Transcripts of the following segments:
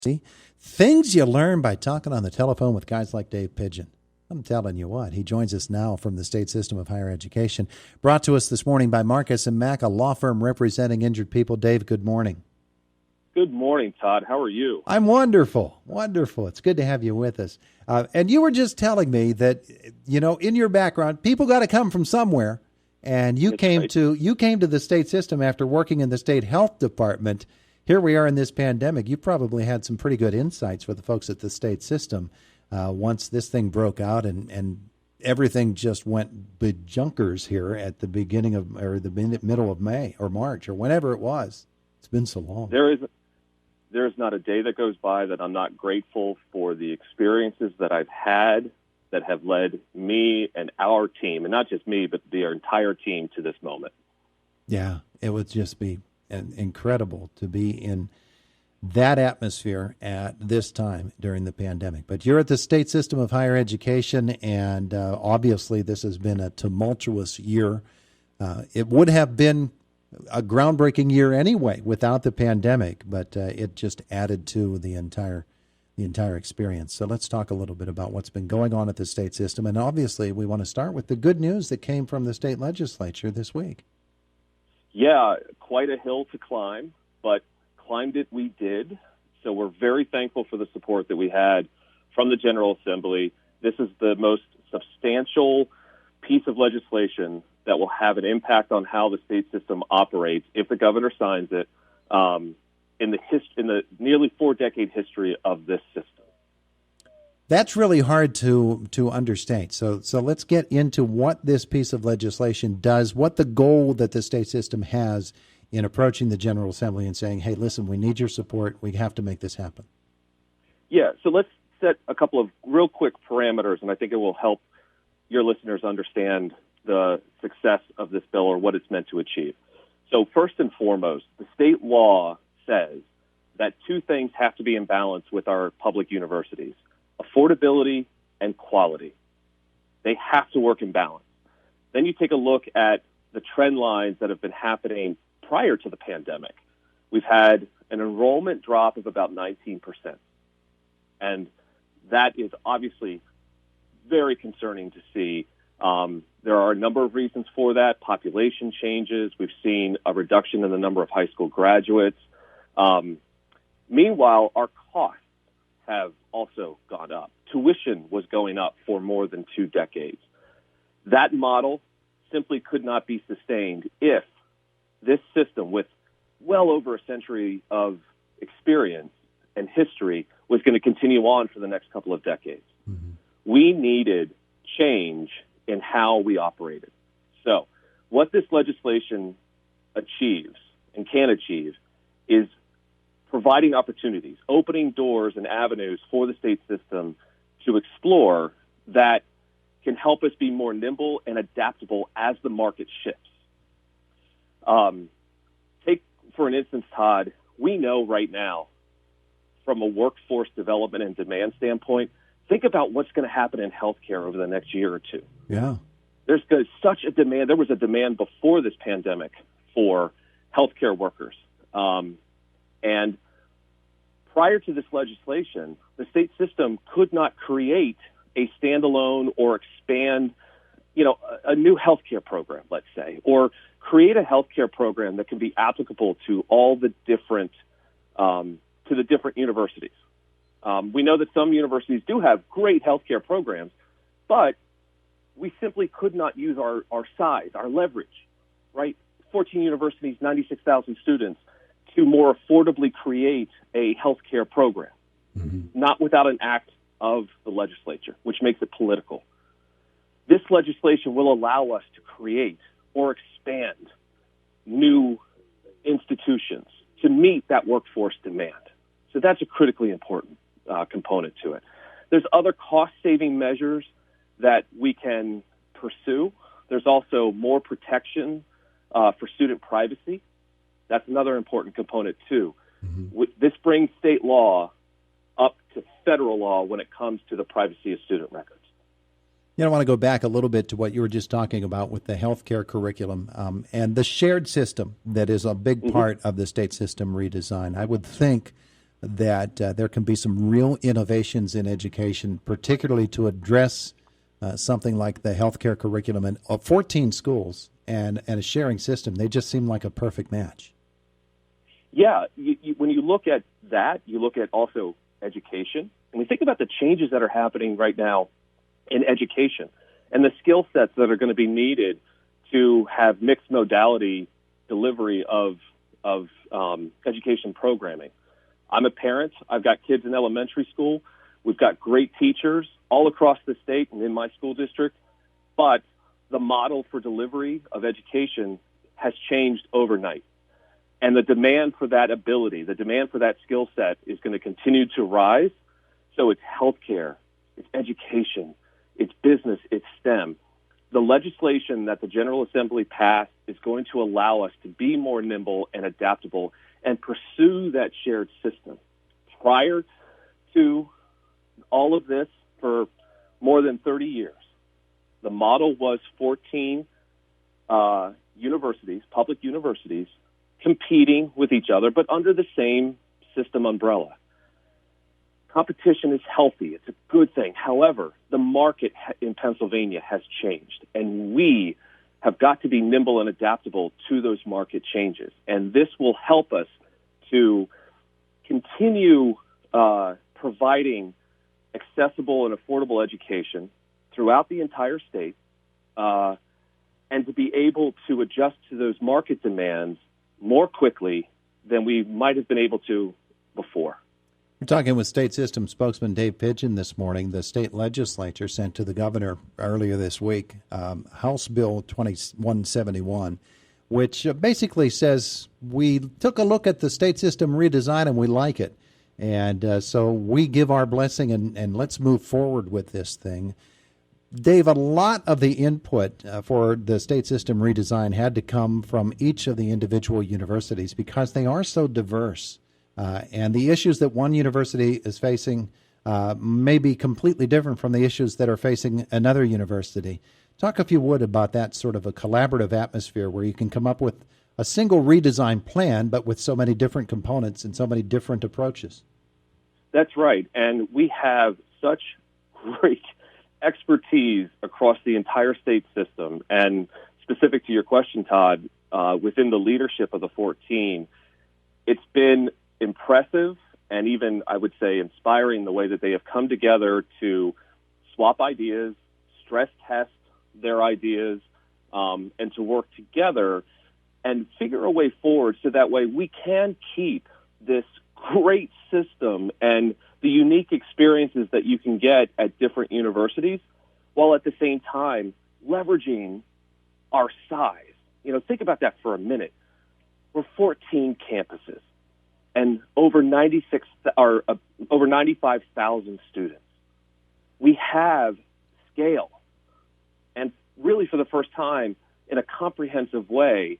See, things you learn by talking on the telephone with guys like Dave Pidgeon. I'm telling you what, he joins us now from the State System of Higher Education. Brought to us this morning by Marcus & Mack, a law firm representing injured people. Dave, good morning. Good morning, Todd. How are you? I'm wonderful. Wonderful. It's good to have you with us. And you were just telling me that, you know, in your background, people got to come from somewhere. And you came to the state system after working in the state health department. Here we are in this pandemic. You probably had some pretty good insights for the folks at the state system once this thing broke out and everything just went bejunkers here at the beginning of, or the middle of May or March or whenever it was. It's been so long. There is not a day that goes by that I'm not grateful for the experiences that I've had that have led me and our team, and not just me, but the entire team to this moment. Yeah, it would just be incredible to be in that atmosphere at this time during the pandemic. But you're at the State System of Higher Education, and obviously this has been a tumultuous year. It would have been a groundbreaking year anyway without the pandemic, but it just added to the entire experience. So let's talk a little bit about what's been going on at the state system. And obviously we want to start with the good news that came from the state legislature this week. Yeah, quite a hill to climb, but climbed it we did. So we're very thankful for the support that we had from the General Assembly. This is the most substantial piece of legislation that will have an impact on how the state system operates if the governor signs it in the nearly 4-decade history of this system. That's really hard to understand. So let's get into what this piece of legislation does, what the goal that the state system has in approaching the General Assembly and saying, hey, listen, we need your support. We have to make this happen. Yeah, so let's set a couple of real quick parameters, and I think it will help your listeners understand the success of this bill or what it's meant to achieve. So first and foremost, the state law says that two things have to be in balance with our public universities: affordability and quality. They have to work in balance. Then you take a look at the trend lines that have been happening prior to the pandemic. We've had an enrollment drop of about 19%. And that is obviously very concerning to see. There are a number of reasons for that. Population changes. We've seen a reduction in the number of high school graduates. Meanwhile, our costs have also gone up. Tuition was going up for more than 2 decades. That model simply could not be sustained if this system, with well over a century of experience and history, was going to continue on for the next couple of decades. Mm-hmm. We needed change in how we operated. So what this legislation achieves and can achieve is providing opportunities, opening doors and avenues for the state system to explore that can help us be more nimble and adaptable as the market shifts. Take, for an instance, Todd, we know right now from a workforce development and demand standpoint, think about what's going to happen in healthcare over the next year or two. Yeah. There's such a demand. There was a demand before this pandemic for healthcare workers. And prior to this legislation, the state system could not create a standalone or expand, a new healthcare program, let's say, or create a healthcare program that can be applicable to all the different, to the different universities. We know that some universities do have great healthcare programs, but we simply could not use our size, our leverage, right? 14 universities, 96,000 students, to more affordably create a healthcare program, not without an act of the legislature, which makes it political. This legislation will allow us to create or expand new institutions to meet that workforce demand. So that's a critically important component to it. There's other cost-saving measures that we can pursue. There's also more protection for student privacy. That's another important component, too. This brings state law up to federal law when it comes to the privacy of student records. I want to go back a little bit to what you were just talking about with the healthcare curriculum and the shared system that is a big part of the state system redesign. I would think that there can be some real innovations in education, particularly to address something like the healthcare curriculum in 14 schools and a sharing system. They just seem like a perfect match. Yeah, when you look at that, you look at also education, and we think about the changes that are happening right now in education and the skill sets that are going to be needed to have mixed modality delivery of education programming. I'm a parent. I've got kids in elementary school. We've got great teachers all across the state and in my school district, but the model for delivery of education has changed overnight. And the demand for that ability, the demand for that skill set is going to continue to rise. So it's healthcare, it's education, it's business, it's STEM. The legislation that the General Assembly passed is going to allow us to be more nimble and adaptable and pursue that shared system. Prior to all of this, for more than 30 years, the model was 14 universities, public universities, competing with each other, but under the same system umbrella. Competition is healthy. It's a good thing. However, the market in Pennsylvania has changed, and we have got to be nimble and adaptable to those market changes. And this will help us to continue providing accessible and affordable education throughout the entire state, and to be able to adjust to those market demands more quickly than we might have been able to before. We're talking with State System spokesman Dave Pidgeon this morning. The state legislature sent to the governor earlier this week House Bill 2171, which basically says we took a look at the state system redesign and we like it. And so we give our blessing and let's move forward with this thing. Dave, a lot of the input for the state system redesign had to come from each of the individual universities because they are so diverse. And the issues that one university is facing may be completely different from the issues that are facing another university. Talk, if you would, about that sort of a collaborative atmosphere where you can come up with a single redesign plan, but with so many different components and so many different approaches. That's right. And we have such great expertise across the entire state system. And specific to your question, Todd, within the leadership of the 14, it's been impressive and even, I would say, inspiring the way that they have come together to swap ideas, stress test their ideas, and to work together and figure a way forward so that way we can keep this great system and the unique experiences that you can get at different universities, while at the same time leveraging our size. Think about that for a minute. We're 14 campuses and over 95,000 students. We have scale, and really for the first time in a comprehensive way,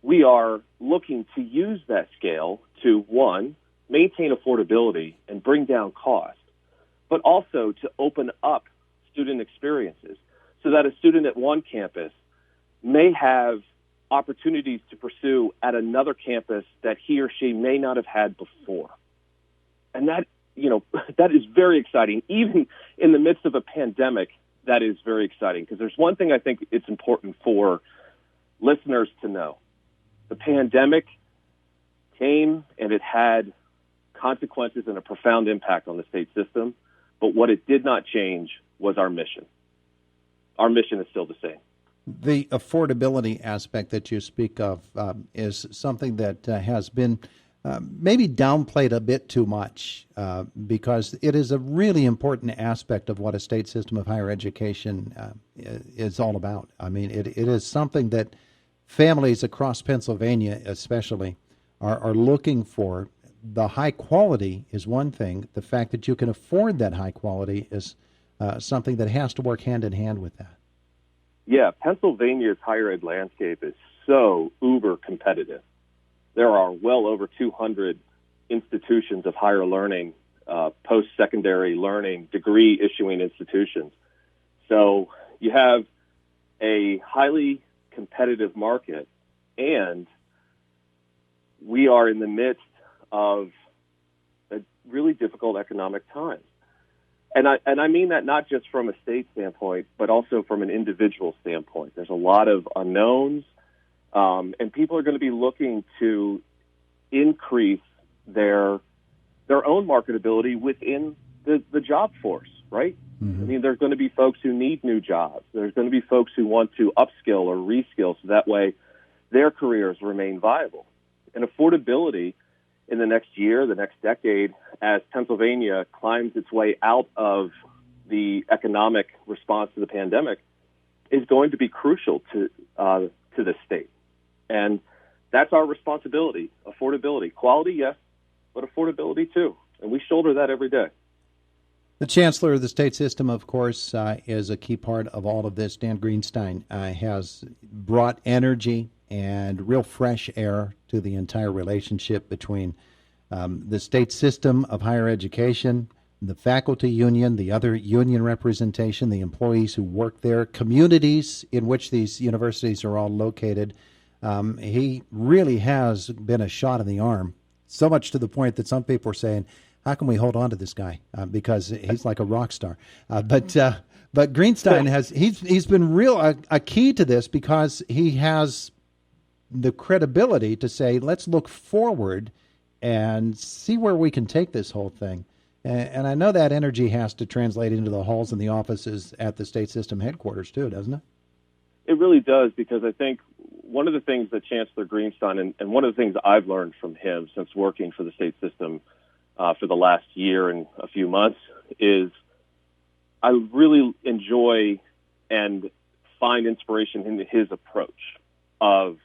we are looking to use that scale to, one, maintain affordability and bring down cost, but also to open up student experiences so that a student at one campus may have opportunities to pursue at another campus that he or she may not have had before. And that is very exciting. Even in the midst of a pandemic, that is very exciting, because there's one thing I think it's important for listeners to know. The pandemic came and it had consequences and a profound impact on the state system, but what it did not change was our mission. Our mission is still the same. The affordability aspect that you speak of is something that has been maybe downplayed a bit too much because it is a really important aspect of what a state system of higher education is all about. I mean, it is something that families across Pennsylvania especially are looking for. The high quality is one thing. The fact that you can afford that high quality is something that has to work hand in hand with that. Yeah, Pennsylvania's higher ed landscape is so uber competitive. There are well over 200 institutions of higher learning, post-secondary learning, degree-issuing institutions. So you have a highly competitive market, and we are in the midst of really difficult economic times. And I mean that not just from a state standpoint, but also from an individual standpoint. There's a lot of unknowns, and people are going to be looking to increase their own marketability within the job force, right? Mm-hmm. I mean, there's going to be folks who need new jobs. There's going to be folks who want to upskill or reskill so that way their careers remain viable. And affordability in the next year, the next decade, as Pennsylvania climbs its way out of the economic response to the pandemic, is going to be crucial to the state. And that's our responsibility, affordability. Quality, yes, but affordability too. And we shoulder that every day. The Chancellor of the State System, of course, is a key part of all of this. Dan Greenstein has brought energy and real fresh air to the entire relationship between the state system of higher education, the faculty union, the other union representation, the employees who work there, communities in which these universities are all located. He really has been a shot in the arm, so much to the point that some people are saying, how can we hold on to this guy? Because he's like a rock star. But Greenstein he's been real a key to this because he has the credibility to say, let's look forward and see where we can take this whole thing. And I know that energy has to translate into the halls and the offices at the state system headquarters too, doesn't it? It really does, because I think one of the things that Chancellor Greenstein, and one of the things I've learned from him since working for the state system for the last year and a few months, is I really enjoy and find inspiration in his approach of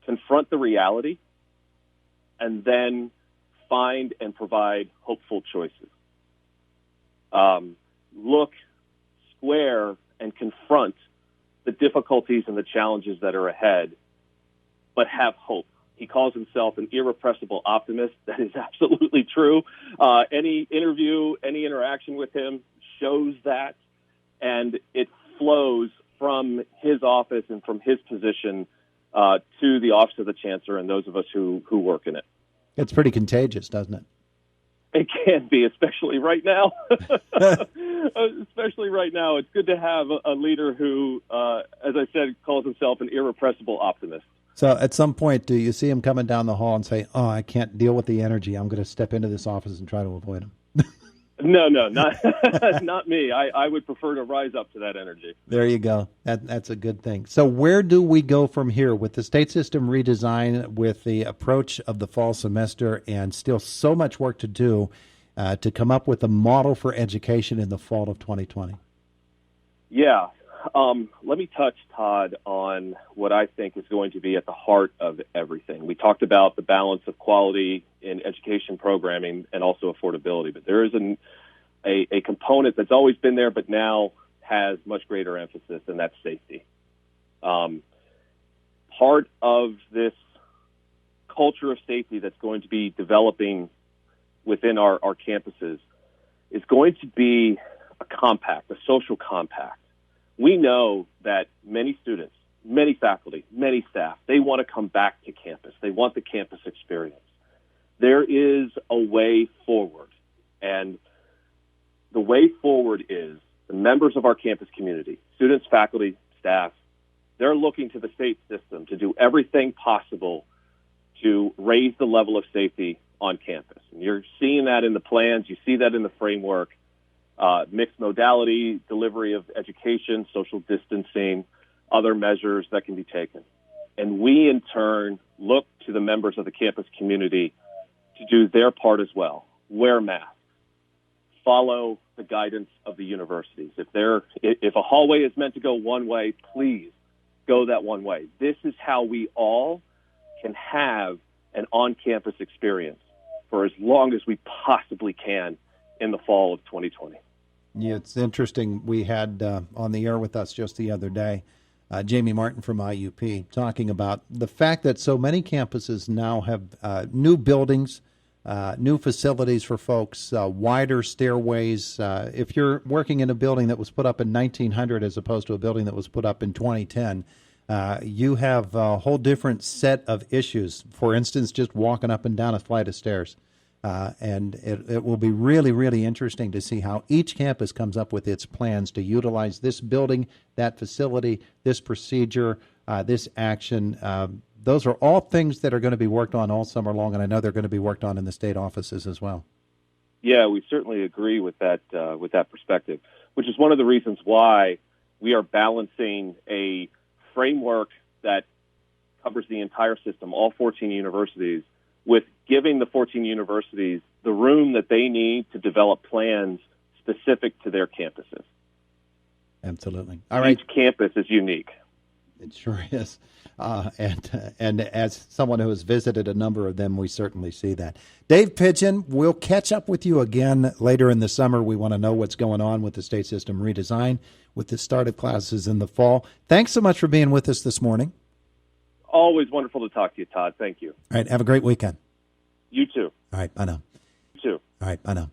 confront the reality and then find and provide hopeful choices. Look square and confront the difficulties and the challenges that are ahead, but have hope. He calls himself an irrepressible optimist. That is absolutely true. Any interview, any interaction with him shows that, and it flows from his office and from his position to the office of the chancellor and those of us who work in it. It's pretty contagious, doesn't it? It can be, especially right now. Especially right now. It's good to have a leader who, as I said, calls himself an irrepressible optimist. So at some point, do you see him coming down the hall and say, oh, I can't deal with the energy. I'm going to step into this office and try to avoid him? No, not me. I would prefer to rise up to that energy. There you go. That's a good thing. So where do we go from here with the state system redesign, with the approach of the fall semester, and still so much work to do to come up with a model for education in the fall of 2020? Yeah. Let me touch, Todd, on what I think is going to be at the heart of everything. We talked about the balance of quality in education programming and also affordability, but there is a component that's always been there but now has much greater emphasis, and that's safety. Part of this culture of safety that's going to be developing within our campuses is going to be a compact, a social compact. We know that many students, many faculty, many staff, they want to come back to campus. They want the campus experience. There is a way forward, and the way forward is the members of our campus community, students, faculty, staff, they're looking to the state system to do everything possible to raise the level of safety on campus. And you're seeing that in the plans. You see that in the framework. Mixed modality, delivery of education, social distancing, other measures that can be taken. And we, in turn, look to the members of the campus community to do their part as well. Wear masks. Follow the guidance of the universities. If a hallway is meant to go one way, please go that one way. This is how we all can have an on-campus experience for as long as we possibly can in the fall of 2020. Yeah, it's interesting. We had on the air with us just the other day, Jamie Martin from IUP, talking about the fact that so many campuses now have new buildings, new facilities for folks, wider stairways. If you're working in a building that was put up in 1900 as opposed to a building that was put up in 2010, you have a whole different set of issues. For instance, just walking up and down a flight of stairs. And it will be really, really interesting to see how each campus comes up with its plans to utilize this building, that facility, this procedure, this action. Those are all things that are going to be worked on all summer long, and I know they're going to be worked on in the state offices as well. Yeah, we certainly agree with that perspective, which is one of the reasons why we are balancing a framework that covers the entire system, all 14 universities, with giving the 14 universities the room that they need to develop plans specific to their campuses. Absolutely. All right. Each campus is unique. It sure is. And as someone who has visited a number of them, we certainly see that. Dave Pidgeon, we'll catch up with you again later in the summer. We want to know what's going on with the state system redesign, with the start of classes in the fall. Thanks so much for being with us this morning. Always wonderful to talk to you, Todd. Thank you. All right. Have a great weekend. You too. All right. Bye now. You too. All right. Bye now.